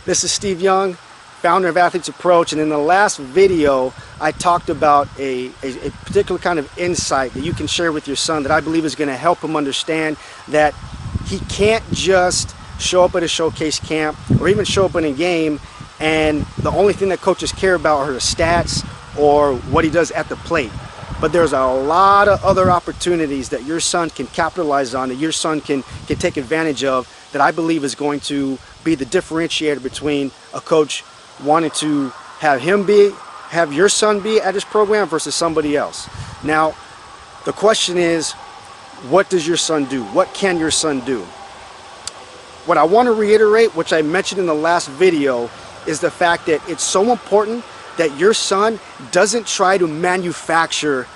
This is Steve Young, founder of Athletes Approach, and in the last video I talked about a particular kind of insight that you can share with your son that I believe is going to help him understand that he can't just show up at a showcase camp or even show up in a game and the only thing that coaches care about are his stats or what he does at the plate. But there's a lot of other opportunities that your son can capitalize on, that your son can take advantage of, that I believe is going to be the differentiator between a coach wanting to have your son be at his program versus somebody else. Now, the question is, what does your son do? What can your son do? What I want to reiterate, which I mentioned in the last video, is the fact that it's so important that your son doesn't try to manufacture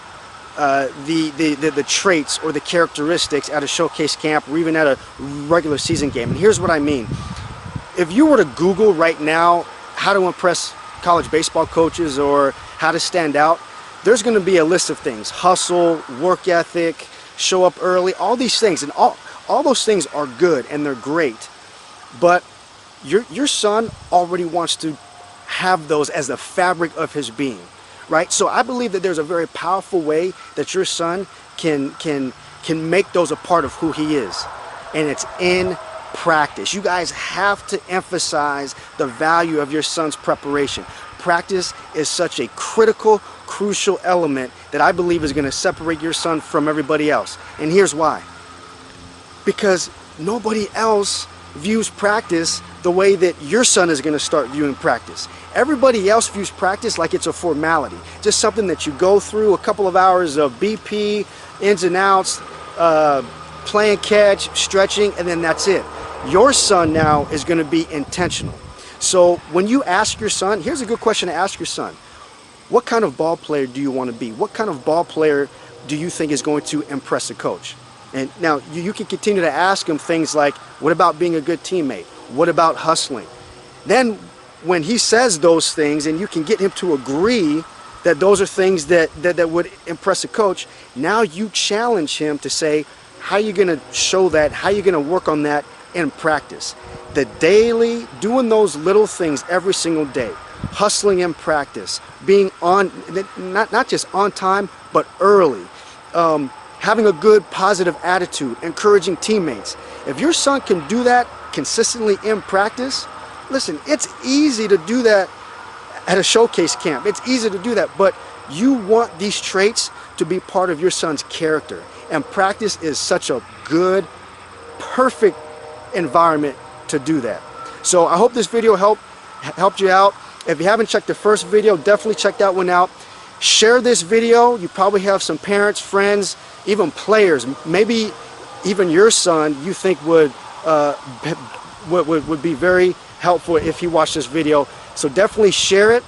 the traits or the characteristics at a showcase camp or even at a regular season game. And here's what I mean. If you were to Google right now how to impress college baseball coaches or how to stand out, there's going to be a list of things: hustle, work ethic, show up early, all these things. And all those things are good and they're great. But your son already wants to have those as the fabric of his being, right? So I believe that there's a very powerful way that your son can make those a part of who he is, and it's in practice. You guys have to emphasize the value of your son's preparation. Practice is such a critical, crucial element that I believe is going to separate your son from everybody else. And here's why. Because nobody else views practice the way that your son is going to start viewing practice. Everybody else views practice like it's a formality, just something that you go through, a couple of hours of BP, ins and outs, playing catch, stretching, and then that's it. Your son now is going to be intentional. So when you ask your son, here's a good question to ask your son: what kind of ball player do you want to be? What kind of ball player do you think is going to impress a coach? And now you can continue to ask him things like, what about being a good teammate? What about hustling? Then when he says those things and you can get him to agree that those are things that would impress a coach, now you challenge him to say, how are you going to show that? How are you going to work on that in practice? The daily, doing those little things every single day, hustling in practice, being on, not just on time, but early, having a good positive attitude, encouraging teammates. If your son can do that consistently in practice, listen, it's easy to do that at a showcase camp. It's easy to do that, but you want these traits to be part of your son's character. And practice is such a good, perfect environment to do that. So I hope this video helped you out. If you haven't checked the first video, definitely check that one out. Share this video. You probably have some parents, friends, even players, maybe even your son you think would be very helpful if he watched this video. So definitely share it.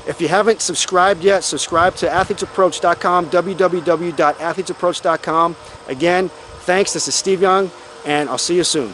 If you haven't subscribed yet, subscribe to athletesapproach.com, www.athletesapproach.com. Again, thanks. This is Steve Young, and I'll see you soon.